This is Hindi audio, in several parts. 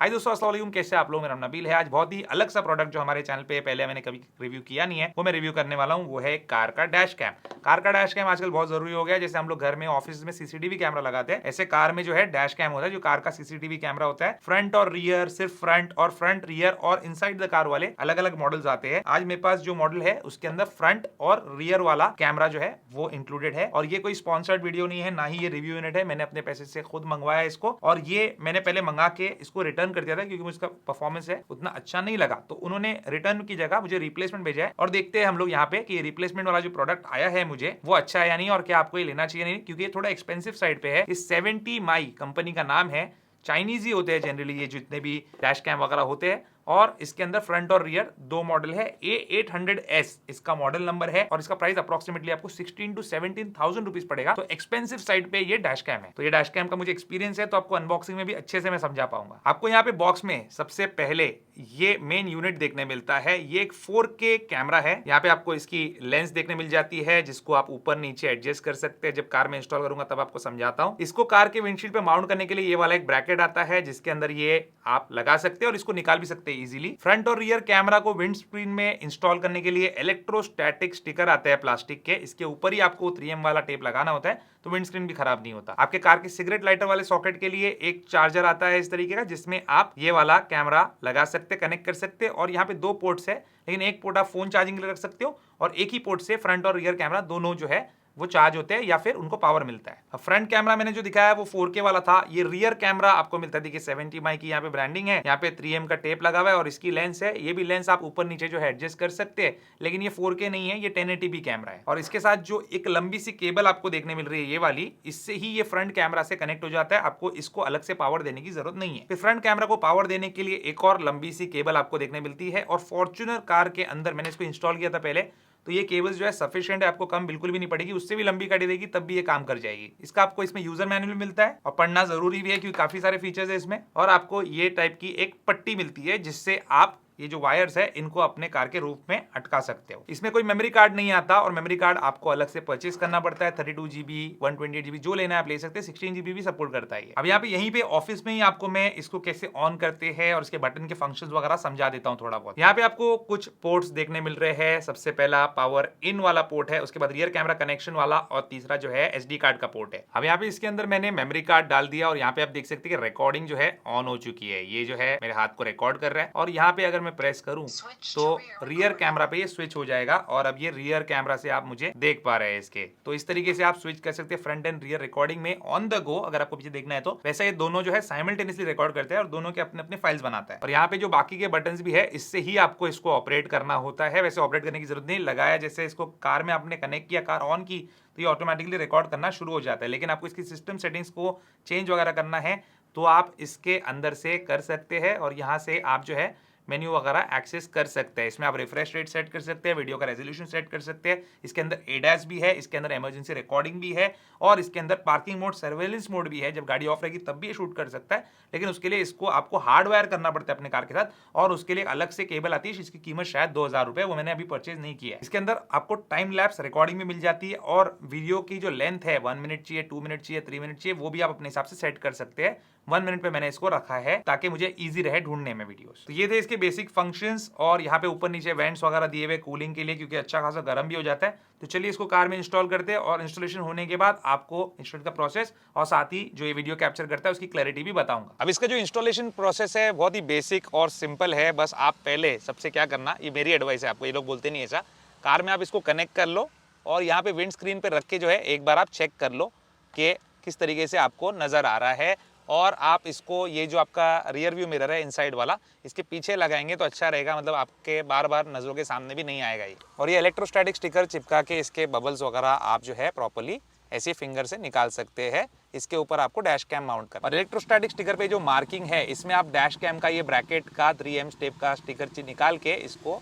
हाय दोस्तों, अस्सलाम वालेकुम। कैसे आप लोग? मेरा नाम नबील है। आज बहुत ही अलग सा प्रोडक्ट जो हमारे चैनल पे पहले मैंने कभी रिव्यू किया नहीं है वो मैं रिव्यू करने वाला हूँ। वो है कार का डैश कैम। कार का डैश कैम आजकल बहुत जरूरी हो गया है। जैसे हम लोग घर में, ऑफिस में सीसीटीवी कैमरा लगाते हैं, ऐसे कार में जो है डैश कैम होता है, जो कार का सीसीटीवी कैमरा होता है। फ्रंट और रियर, सिर्फ फ्रंट और फ्रंट, रियर और इनसाइड द कार वाले अलग अलग मॉडल्स आते हैं। आज मेरे पास जो मॉडल है उसके अंदर फ्रंट और रियर वाला कैमरा जो है वो इंक्लूडेड है। और ये कोई स्पॉन्सर्ड वीडियो नहीं है, ना ही ये रिव्यू यूनिट है। मैंने अपने पैसे से खुद मंगवाया इसको, और ये मैंने पहले मंगा के इसको रिटर्न कर दिया था क्योंकि मुझे परफॉर्मेंस है उतना अच्छा नहीं लगा। तो उन्होंने रिटर्न की जगह मुझे रिप्लेसमेंट भेजा है, और देखते हैं हम लोग यहाँ पे कि रिप्लेसमेंट वाला जो प्रोडक्ट आया है मुझे वो अच्छा है या नहीं, और क्या आपको ये लेना चाहिए नहीं, क्योंकि ये थोड़ा एक्सपेंसिव साइड पे है। इस 70 माई कंपनी का नाम है। चाइनीज ही होते हैं जनरली ये जितने भी डैश कैम वगैरह होते हैं। और इसके अंदर फ्रंट और रियर दो मॉडल है। A800S इसका मॉडल नंबर है, और इसका प्राइस अप्रोक्सीमेटली आपको 16 to 17,000 रुपीज पड़ेगा। तो एक्सपेंसिव साइड पे ये डैश कैम है। तो ये डैश कैम का मुझे एक्सपीरियंस है, तो आपको अनबॉक्सिंग में भी अच्छे से मैं समझा पाऊंगा। आपको यहाँ पे बॉक्स में सबसे पहले ये मेन यूनिट देखने मिलता है। ये एक 4K कैमरा है। यहाँ पे आपको इसकी लेंस देखने मिल जाती है, जिसको आप ऊपर नीचे एडजस्ट कर सकते हैं। जब कार में इंस्टॉल करूंगा तब आपको समझाता हूँ। इसको कार के विंडशील्ड पे माउंट करने के लिए ये वाला एक ब्रैकेट आता है, जिसके अंदर ये आप लगा सकते हैं और इसको निकाल भी सकते हैं इजीली। फ्रंट और रियर कैमरा को विंड स्क्रीन में इंस्टॉल करने के लिए इलेक्ट्रोस्टैटिक स्टिकर आते हैं प्लास्टिक के। इसके ऊपर ही आपको 3M वाला टेप लगाना होता है, तो विंड स्क्रीन भी खराब नहीं होता। आपके कार के सिगरेट लाइटर वाले सॉकेट के लिए एक चार्जर आता है इस तरीके का, जिसमें आप ये वाला कैमरा लगा सकते, कनेक्ट कर सकते। और यहाँ पे दो पोर्ट्स है, लेकिन एक पोर्ट आप फोन चार्जिंग के लिए रख सकते हो, और एक ही पोर्ट से फ्रंट और रियर कैमरा दोनों जो है वो चार्ज होते हैं या फिर उनको पावर मिलता है। फ्रंट कैमरा मैंने जो दिखाया वो 4K वाला था। ये रियर कैमरा आपको मिलता है, देखिए 70 माई की यहाँ पे ब्रांडिंग है, यहाँ पे 3M का टेप लगा हुआ है, और इसकी लेंस है। ये भी लेंस आप ऊपर नीचे जो है एडजस्ट कर सकते हैं, लेकिन ये 4K नहीं है, ये 1080p कैमरा है। और इसके साथ जो एक लंबी सी केबल आपको देखने मिल रही है ये वाली, इससे ही ये फ्रंट कैमरा से कनेक्ट हो जाता है। आपको इसको अलग से पावर देने की जरूरत नहीं है। फिर फ्रंट कैमरा को पावर देने के लिए एक और लंबी सी केबल आपको देखने मिलती है। और फॉर्च्यूनर कार के अंदर मैंने इसको इंस्टॉल किया था पहले, तो ये केबल्स जो है सफिशिएंट है, आपको कम बिल्कुल भी नहीं पड़ेगी। उससे भी लंबी काटी देगी तब भी ये काम कर जाएगी। इसका आपको इसमें यूजर मैनुअल मिलता है, और पढ़ना जरूरी भी है क्योंकि काफी सारे फीचर्स है इसमें। और आपको ये टाइप की एक पट्टी मिलती है, जिससे आप ये जो वायर्स है इनको अपने कार के रूफ में अटका सकते हो। इसमें कोई मेमोरी कार्ड नहीं आता, और मेमोरी कार्ड आपको अलग से परचेस करना पड़ता है। 32GB, 128GB जो लेना है आप ले सकते हैं। 16GB भी सपोर्ट करता है। अब यहाँ पे यहीं पे ऑफिस में ही आपको मैं इसको कैसे ऑन करते हैं और इसके बटन के फंक्शंस वगैरह समझा देता हूँ थोड़ा बहुत। यहाँ पे आपको कुछ पोर्ट्स देखने मिल रहे हैं। सबसे पहला पावर इन वाला पोर्ट है, उसके बाद रियर कैमरा कनेक्शन वाला, और तीसरा जो है SD कार्ड का पोर्ट है। अब यहाँ पे इसके अंदर मैंने मेमोरी कार्ड डाल दिया, और यहाँ पे आप देख सकते हैं कि रिकॉर्डिंग जो है ऑन हो चुकी है। ये जो है मेरे हाथ को रिकॉर्ड कर रहा है, और यहाँ पे अगर मैं प्रेस करूं तो रियर कैमरा पे ये स्विच हो जाएगा, और अब ये रियर कैमरा से आप मुझे देख पा रहे हैं इसके। तो इस तरीके से आप स्विच कर सकते हैं फ्रंट एंड रियर रिकॉर्डिंग में ऑन द गो। अगर आपको पीछे देखना है तो वैसे ये दोनों जो है साइमल्टेनियसली रिकॉर्ड करते हैं, और दोनों के अपने अपने फाइल्स बनाता है। और यहाँ पे जो बाकी के बटन्स भी है, इससे ही आपको इसको ऑपरेट करना होता है। वैसे ऑपरेट करने की जरूरत नहीं, लगाया जैसे इसको कार में आपने कनेक्ट किया, कार ऑन की, तो ये ऑटोमेटिकली रिकॉर्ड करना शुरू हो जाता है। लेकिन आपको इसकी सिस्टम सेटिंग्स को चेंज वगैरह करना है तो आप इसके अंदर से कर सकते हैं, और यहाँ से आप जो है मेन्यू वगैरह एक्सेस कर सकते हैं। इसमें आप रिफ्रेश रेट सेट कर सकते हैं, वीडियो का रेजोल्यूशन सेट कर सकते हैं। इसके अंदर ADAS भी है, इसके अंदर इमरजेंसी रिकॉर्डिंग भी है, और इसके अंदर पार्किंग मोड, सर्वेलेंस मोड भी है। जब गाड़ी ऑफ रहेगी तब भी ये शूट कर सकता है, लेकिन उसके लिए इसको आपको हार्डवायर करना पड़ता है अपने कार के साथ, और उसके लिए अलग से केबल आती है जिसकी कीमत शायद 2000 रुपए, वो मैंने अभी परचेज नहीं किया है। इसके अंदर आपको टाइम लैप्स रिकॉर्डिंग भी मिल जाती है, और वीडियो की जो लेंथ है 1 मिनट चाहिए, 2 मिनट चाहिए, 3 मिनट चाहिए, वो भी आप अपने हिसाब से सेट कर सकते हैं। 1 मिनट पे मैंने इसको रखा है ताकि मुझे इजी रहे ढूंढने में वीडियोस। तो ये थे इसके बेसिक फंक्शंस, और यहाँ पे ऊपर नीचे वेंट्स वगैरह दिए हुए कूलिंग के लिए, क्योंकि अच्छा खासा गर्म भी हो जाता है। तो चलिए इसको कार में इंस्टॉल करते हैं, और इंस्टॉलेशन होने के बाद आपको इंस्टॉल का प्रोसेस और साथ ही जो ये वीडियो कैप्चर करता है उसकी क्लैरिटी भी बताऊंगा। अब इसका जो इंस्टॉलेशन प्रोसेस है बहुत ही बेसिक और सिंपल है। बस आप पहले सबसे क्या करना, ये मेरी एडवाइस है आपको, ये लोग बोलते नहीं ऐसा, कार में आप इसको कनेक्ट कर लो, और यहाँ पे विंड स्क्रीन पे रख के जो है एक बार आप चेक कर लो कि किस तरीके से आपको नजर आ रहा है। और आप इसको, ये जो आपका रियर व्यू मिरर है इनसाइड वाला, इसके पीछे लगाएंगे तो अच्छा रहेगा, मतलब आपके बार बार नजरों के सामने भी नहीं आएगा ये। और ये इलेक्ट्रोस्टैटिक स्टिकर चिपका के इसके बबल्स वगैरह आप जो है प्रॉपर्ली ऐसे फिंगर से निकाल सकते हैं। इसके ऊपर आपको डैश कैम माउंट करना। और इलेक्ट्रोस्टैटिक स्टिकर पे जो मार्किंग है, इसमें आप डैश कैम का ये ब्रैकेट का 3M टेप का स्टिकर निकाल के इसको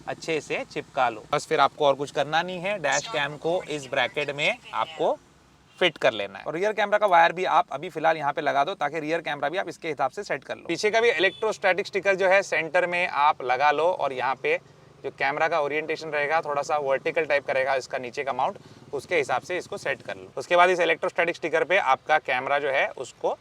अच्छे से चिपका लो। बस फिर आपको और कुछ करना नहीं है, डैश कैम को इस ब्रैकेट में आपको फिट कर लेना है। और रियर कैमरा का वायर भी आप अभी फिलहाल यहाँ पे लगा दो, ताकि रियर कैमरा भी आप इसके हिसाब से सेट कर लो। पीछे का भी इलेक्ट्रोस्टैटिक स्टिकर जो है सेंटर में आप लगा लो, और यहाँ पे जो कैमरा का ओरिएंटेशन रहेगा थोड़ा सा वर्टिकल टाइप का रहेगा इसका नीचे का माउंट, उसके हिसाब से इसको सेट कर लो। उसके बाद इस इलेक्ट्रोस्टैटिक स्टिकर पे आपका कैमरा जो है उसको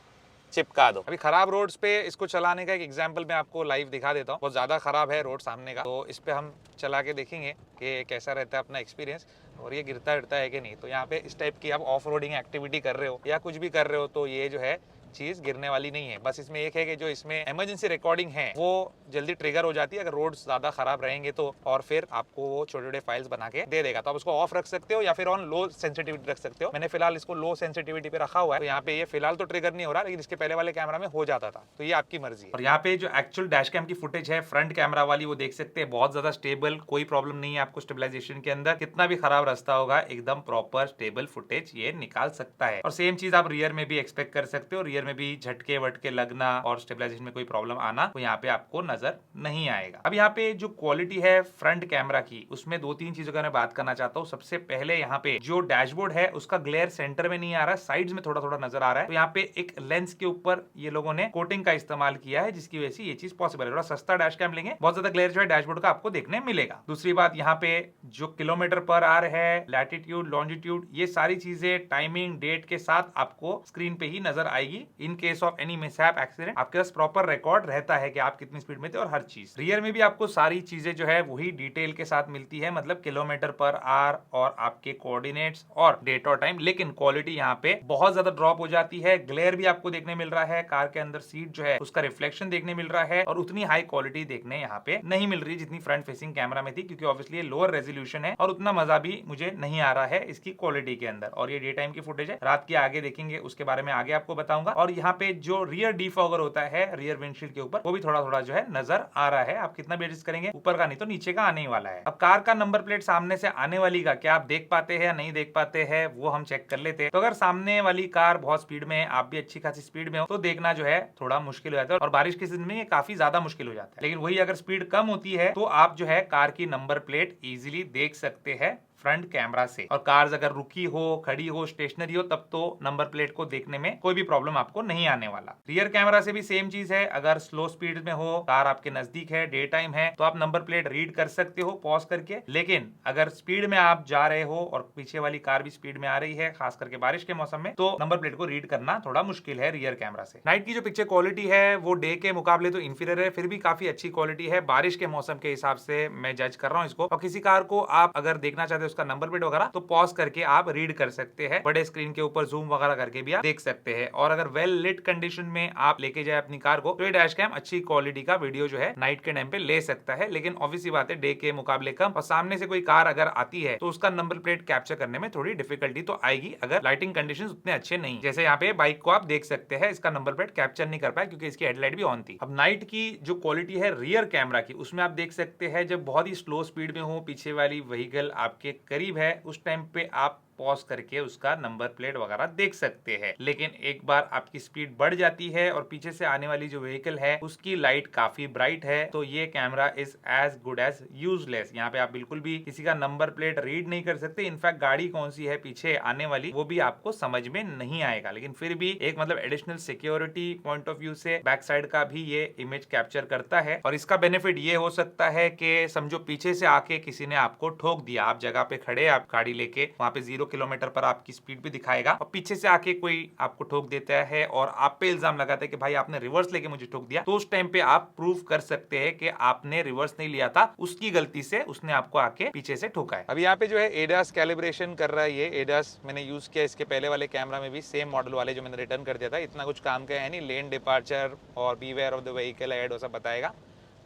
चिपका दो। अभी खराब रोड्स पे इसको चलाने का एक एग्जांपल मैं आपको लाइव दिखा देता हूँ। बहुत ज्यादा खराब है रोड सामने का, तो इस पे हम चला के देखेंगे कि कैसा रहता है अपना एक्सपीरियंस और ये गिरता है कि नहीं। तो यहाँ पे इस टाइप की आप ऑफ रोडिंग एक्टिविटी कर रहे हो या कुछ भी कर रहे हो तो ये जो है चीज गिरने वाली नहीं है। बस इसमें एक है कि जो इसमें इमरजेंसी रिकॉर्डिंग है वो जल्दी ट्रिगर हो जाती है अगर रोड्स ज्यादा खराब रहेंगे तो, और फिर आपको वो छोटे छोटे फाइल्स बना के दे देगा। तो आप उसको ऑफ रख सकते हो या फिर ऑन लो सेंसिटिविटी रख सकते हो। मैंने फिलहाल इसको लो सेंसिटिविटी पे रखा हुआ है, तो यहाँ पे ये फिलहाल तो ट्रिगर नहीं हो रहा, लेकिन इसके पहले वाले कैमरा में हो जाता था, तो ये आपकी मर्जी है। और यहाँ पे जो एक्चुअल डैश कैम की फुटेज है फ्रंट कैमरा वाली वो देख सकते हैं, बहुत ज्यादा स्टेबल, कोई प्रॉब्लम नहीं है आपको स्टेबलाइजेशन के अंदर। कितना भी खराब रास्ता होगा एकदम प्रॉपर स्टेबल फुटेज ये निकाल सकता है। और सेम चीज आप रियर में भी एक्सपेक्ट कर सकते हो, रियर में भी झटके वटके लगना और स्टेबलाइजेशन में कोई प्रॉब्लम आना तो यहाँ पे आपको नजर नहीं आएगा। अब यहाँ पे जो क्वालिटी है फ्रंट कैमरा की, उसमें दो तीन चीजों का मैं बात करना चाहता हूँ। सबसे पहले यहाँ पे जो डैशबोर्ड है उसका ग्लेयर सेंटर में नहीं आ रहा, साइड्स में थोड़ा थोड़ा नजर आ रहा है। तो यहाँ पे एक लेंस के ऊपर ये लोगों ने कोटिंग का इस्तेमाल किया है, जिसकी वजह से ये चीज पॉसिबल है। थोड़ा सस्ता डैश कैम लेंगे, बहुत ज्यादा ग्लेयर जो है डैशबोर्ड का आपको देखने मिलेगा। दूसरी बात, यहाँ पे जो किलोमीटर पर आवर है, लैटिट्यूड, लॉन्जिट्यूड, ये सारी चीजें टाइमिंग डेट के साथ आपको स्क्रीन पे ही नजर आएगी। In case of any mishap accident आपके पास प्रॉपर रिकॉर्ड रहता है कि आप कितनी स्पीड में थे और हर चीज। रियर में भी आपको सारी चीजें जो है वही डिटेल के साथ मिलती है, मतलब किलोमीटर पर आवर और आपके कोऑर्डिनेट्स और डेट और टाइम। लेकिन क्वालिटी यहाँ पे बहुत ज्यादा ड्रॉप हो जाती है। ग्लेयर भी आपको देखने मिल रहा है, कार के अंदर सीट जो है उसका रिफ्लेक्शन देखने मिल रहा है, और उतनी हाई क्वालिटी देखने यहाँ पे नहीं मिल रही जितनी फ्रंट फेसिंग कैमरा में थी, क्योंकि ऑब्वियसली लोअर रेजोल्यूशन है और उतना मजा भी मुझे नहीं आ रहा है इसकी क्वालिटी के अंदर। और ये डे टाइम की फुटेज है, रात की आगे देखेंगे उसके बारे में आगे आपको बताऊंगा। और यहाँ पे जो रियर डिफॉगर होता है रियर विंडशील्ड के ऊपर, वो भी थोड़ा थोड़ा जो है नजर आ रहा है। आप कितना भी एडजस्ट करेंगे, ऊपर का नहीं तो नीचे का आने ही वाला है। अब कार का नंबर प्लेट सामने से आने वाली का क्या आप देख पाते हैं या नहीं देख पाते हैं, वो हम चेक कर लेते हैं। तो अगर सामने वाली कार बहुत स्पीड में है, आप भी अच्छी खासी स्पीड में हो, तो देखना जो है थोड़ा मुश्किल हो जाता है, और बारिश के सीजन में ये काफी ज्यादा मुश्किल हो जाता है। लेकिन वही अगर स्पीड कम होती है तो आप जो है कार की नंबर प्लेट इजीली देख सकते हैं फ्रंट कैमरा से। और कार्स अगर रुकी हो, खड़ी हो, स्टेशनरी हो, तब तो नंबर प्लेट को देखने में कोई भी प्रॉब्लम आपको नहीं आने वाला। रियर कैमरा से भी सेम चीज है, अगर स्लो स्पीड में हो, कार आपके नजदीक है, डे टाइम है, तो आप नंबर प्लेट रीड कर सकते हो पॉज करके। लेकिन अगर स्पीड में आप जा रहे हो और पीछे वाली कार भी स्पीड में आ रही है, खास करके बारिश के मौसम में, तो नंबर प्लेट को रीड करना थोड़ा मुश्किल है रियर कैमरा से। नाइट की जो पिक्चर क्वालिटी है वो डे के मुकाबले तो इंफीरियर है, फिर भी काफी अच्छी क्वालिटी है बारिश के मौसम के हिसाब से मैं जज कर रहा हूँ इसको। और किसी कार को आप अगर देखना चाहते हो उसका नंबर प्लेट वगैरह, तो पॉज करके आप रीड कर सकते हैं, बड़े स्क्रीन के ऊपर जूम वगैरह करके भी आप देख सकते हैं। और अगर वेल लिट कंडीशन में आप लेके जाए अपनी कार को, तो ये डैश कैम अच्छी क्वालिटी का वीडियो जो है नाइट के टाइम पे ले सकता है। लेकिन ऑब्वियसली बात है डे के मुकाबले कम, और सामने से कोई कार अगर आती है तो उसका नंबर प्लेट कैप्चर करने में थोड़ी डिफिकल्टी तो आएगी, अगर लाइटिंग कंडीशंस उतने अच्छे नहीं। जैसे यहाँ पे बाइक को आप देख सकते हैं, इसका नंबर प्लेट कैप्चर नहीं कर पाया क्योंकि इसकी हेडलाइट भी ऑन थी। अब नाइट की जो क्वालिटी है रियर कैमरा की, उसमें आप देख सकते हैं जब बहुत ही स्लो स्पीड में हो, पीछे वाली व्हीकल आपके करीब है, उस टाइम पे आप पॉज करके उसका नंबर प्लेट वगैरह देख सकते हैं। लेकिन एक बार आपकी स्पीड बढ़ जाती है और पीछे से आने वाली जो व्हीकल है उसकी लाइट काफी ब्राइट है, तो ये camera is as good as useless. यहाँ पे आप बिल्कुल भी किसी का नंबर प्लेट रीड नहीं कर सकते। इनफैक्ट गाड़ी कौन सी है पीछे आने वाली वो भी आपको समझ में नहीं आएगा। लेकिन फिर भी एक मतलब additional security point of view से बैक साइड का भी ये इमेज कैप्चर करता है। और इसका बेनिफिट ये हो सकता है कि समझो पीछे से आके किसी ने आपको ठोक दिया, आप जगह पे खड़े, आप गाड़ी लेके, वहां पे 0 किलोमीटर पर आपकी स्पीड भी दिखाएगा, और पीछे से आके कोई आपको ठोक देता है और आप पे इल्जाम लगाता है कि भाई आपने रिवर्स लेके मुझे ठोक दिया, तो उस टाइम पे आप प्रूव कर सकते हैं कि आपने रिवर्स नहीं लिया था, उसकी गलती से उसने आपको आके पीछे से ठोका है। अब यहाँ पे जो है एडास कैलिब्रेशन कर रहा है, ये एडास मैंने यूज किया इसके पहले वाले कैमरा में भी, सेम मॉडल वाले जो मैंने रिटर्न कर दिया था। इतना कुछ काम का है नहीं, लेन डिपार्चर और beware of the vehicle ahead वो सब बताएगा।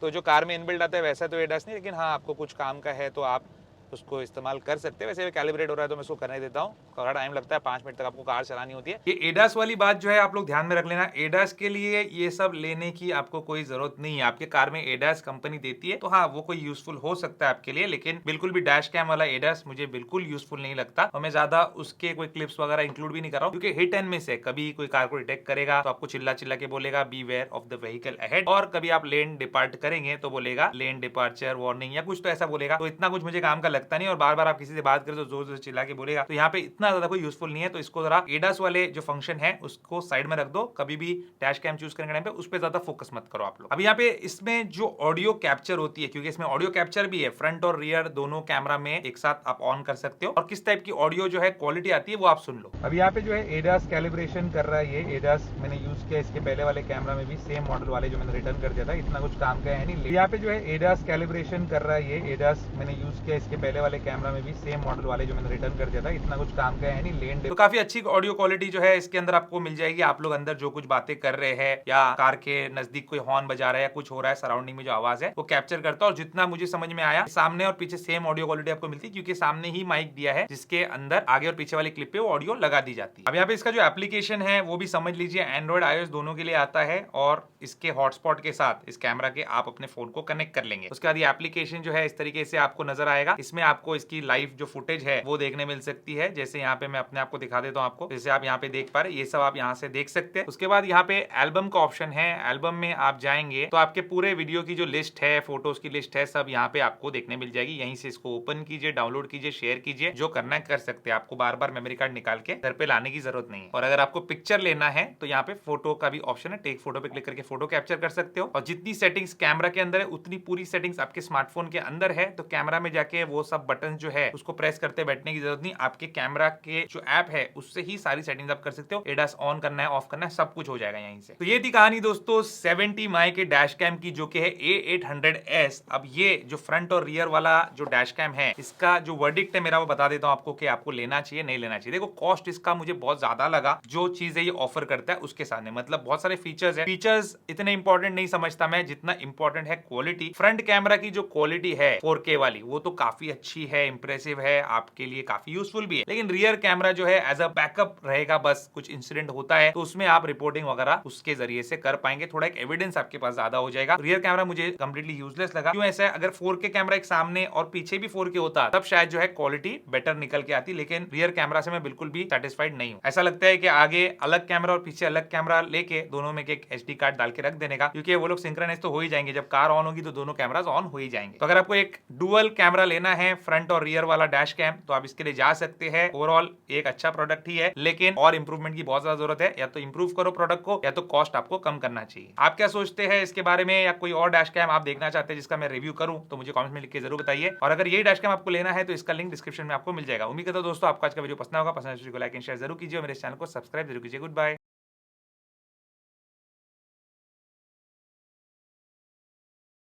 तो जो कार में इनबिल्ट आता है वैसा तो एडास नहीं, लेकिन हाँ आपको कुछ काम का है तो आप उसको इस्तेमाल कर सकते हैं। वैसे भी कैलिब्रेट हो रहा है तो मैं इसको करने देता हूँ, थोड़ा टाइम लगता है, 5 मिनट तक आपको कार चलानी होती है। ये एडास वाली बात जो है आप लोग ध्यान में रख लेना, एडास के लिए ये सब लेने की आपको कोई जरूरत नहीं है। आपके कार में एडास कंपनी देती है तो हाँ वो कोई यूजफुल हो सकता है आपके लिए, लेकिन बिल्कुल भी डैश कैम वाला एडास मुझे बिल्कुल यूजफुल नहीं लगता, और मैं ज्यादा उसके कोई क्लिप्स वगैरह इंक्लूड भी नहीं कर रहा हूँ, क्योंकि हिट एंड मिस है। कभी कोई कार को डिटेक्ट करेगा तो आपको चिल्ला चिल्ला के बोलेगा beware of the vehicle ahead, और कभी आप लेन डिपार्ट करेंगे तो बोलेगा लेन डिपार्चर वार्निंग या कुछ तो ऐसा बोलेगा। तो इतना कुछ मुझे काम का लगता नहीं, और बार बार आप किसी से बात करें तो जोर जोर से चिल्ला के बोलेगा, तो यहाँ पे इतना ज्यादा कोई यूजफुल नहीं है। तो इसको जरा एडास वाले जो फंक्शन है उसको साइड में रख दो, कभी भी डैश कैम चूज करने के टाइम पे उस पर ज्यादा फोकस मत करो आप लोग। अब यहाँ पे इसमें जो ऑडियो कैप्चर होती है, क्योंकि इसमें ऑडियो कैप्चर भी है, फ्रंट और रियर दोनों कैमरा में एक साथ आप ऑन कर सकते हो, और किस टाइप की ऑडियो जो है क्वालिटी आती है वो आप सुन लो। अब यहाँ पे जो है एडास कैलिब्रेशन कर रहा है, ये एडास मैंने यूज किया इसके पहले वाले कैमरा में भी, सेम मॉडल वाले जो मैंने रिटर्न कर दिया था, इतना कुछ काम का है नहीं। यहाँ पे जो है एडास कैलिब्रेशन कर रहा है, ये एडास मैंने यूज किया इसके पहले वाले कैमरा में भी, सेम मॉडल वाले जो मैंने रिटर्न कर दिया था, इतना कुछ काम का है नहीं। लेन तो काफी अच्छी ऑडियो क्वालिटी जो है इसके अंदर आपको मिल जाएगी। आप लोग अंदर जो कुछ बातें कर रहे हैं या कार के नजदीक कोई हॉर्न बजा रहा है या कुछ हो रहा है सराउंडिंग में, जो आवाज है वो कैप्चर करता है। और जितना मुझे समझ में आया, सामने और पीछे सेम ऑडियो क्वालिटी आपको मिलती है, क्योंकि सामने ही माइक दिया है जिसके अंदर आगे और पीछे वाली क्लिप पे वो ऑडियो लगा दी जाती है। अब यहाँ पे इसका जो एप्लीकेशन है वो भी समझ लीजिए, एंड्रॉइड आईओएस दोनों के लिए आता है, और इसके हॉटस्पॉट के साथ इस कैमरा के आप अपने फोन को कनेक्ट कर लेंगे। उसके बाद ये एप्लीकेशन जो है इस तरीके से आपको नजर आएगा। इसमें आपको इसकी लाइव जो फुटेज है वो देखने मिल सकती है। जैसे यहाँ पे मैं अपने आप को दिखा देता हूँ आपको, जैसे आप यहाँ पे देख पा रहे, ये सब आप यहाँ से देख सकते हैं। उसके बाद यहाँ पे एल्बम का ऑप्शन है, एल्बम में आप जाएंगे तो आपके पूरे वीडियो की जो लिस्ट है, फोटोज की लिस्ट है, सब यहाँ पे आपको देखने मिल जाएगी। यहीं से इसको ओपन कीजिए, डाउनलोड कीजिए, शेयर कीजिए, जो करना है कर सकते हैं। आपको बार बार मेमोरी कार्ड निकाल के घर पे लाने की जरूरत नहीं है। और अगर आपको पिक्चर लेना है तो यहाँ पे फोटो का भी ऑप्शन है, टेक फोटो पे क्लिक करके फोटो कैप्चर कर सकते हो। और जितनी सेटिंग्स कैमरा के अंदर है उतनी पूरी सेटिंग्स आपके स्मार्टफोन के अंदर है, तो कैमरा में जाके वो सब बटन जो है उसको प्रेस करते बैठने की जरूरत नहीं। आपके कैमरा के जो ऐप है उससे ही सारी सेटिंग्स आप कर सकते हो। एडास ऑन करना है, ऑफ करना है, सब कुछ हो जाएगा यहीं से। तो ये थी कहानी दोस्तों 70 माई के डैश कैम की, जो कि है A800S। अब ये जो फ्रंट और रियर वाला जो डैश कैम है, इसका जो वर्डिक्ट है मेरा वो बता देता हूं आपको कि आपको लेना चाहिए नहीं लेना चाहिए। देखो, कॉस्ट इसका मुझे बहुत ज्यादा लगा जो चीजें ये ऑफर करता है उसके सामने। मतलब बहुत सारे फीचर्स है, फीचर्स इतने इंपॉर्टेंट नहीं समझता मैं जितना इंपॉर्टेंट है क्वालिटी। फ्रंट कैमरा की जो क्वालिटी है 4K वाली, वो तो काफी अच्छी है, इंप्रेसिव है, आपके लिए काफी यूजफुल भी है। लेकिन रियर कैमरा जो है एज अ बैकअप रहेगा, बस कुछ इंसिडेंट होता है तो उसमें आप रिपोर्टिंग वगैरह उसके जरिए से कर पाएंगे, थोड़ा एक एविडेंस आपके पास ज्यादा हो जाएगा। रियर कैमरा मुझे कंप्लीटली यूजलेस लगा। क्यों ऐसा है? अगर 4K कैमरा एक सामने और पीछे भी 4K होता तब शायद जो है क्वालिटी बेटर निकल के आती, लेकिन रियर कैमरा से मैं बिल्कुल भी सेटिस्फाइड नहीं हूं। ऐसा लगता है कि आगे अलग कैमरा और पीछे अलग कैमरा लेके दोनों में एक SD कार्ड डाल के रख देने का, क्योंकि वो लोग सिंक्रोनाइज तो हो ही जाएंगे। जब कार ऑन होगी तो दोनों कैमरास ऑन हो ही जाएंगे। तो अगर आपको एक डुअल कैमरा लेना है, फ्रंट और रियर वाला डैश कैम, तो आप इसके लिए जा सकते हैं। ओवरऑल एक अच्छा प्रोडक्ट ही है, लेकिन और इंप्रूवमेंट की बहुत ज्यादा जरूरत है। या तो इंप्रूव करो प्रोडक्ट को, या तो कॉस्ट आपको कम करना चाहिए। आप क्या सोचते हैं इसके बारे में, या कोई और डैश कैम आप देखना चाहते हैं जिसका मैं रिव्यू करूं, तो मुझे कमेंट में लिख के जरूर बताइए। और अगर ये डैश कैम आपको लेना है तो इसका लिंक डिस्क्रिप्शन में आपको मिल जाएगा। उम्मीद करता हूं दोस्तों आपको आज का वीडियो पसंद होगा। पसंद है तो लाइक एंड शेयर जरूर कीजिए, मेरे चैनल को सब्सक्राइब जरूर कीजिए। Good bye.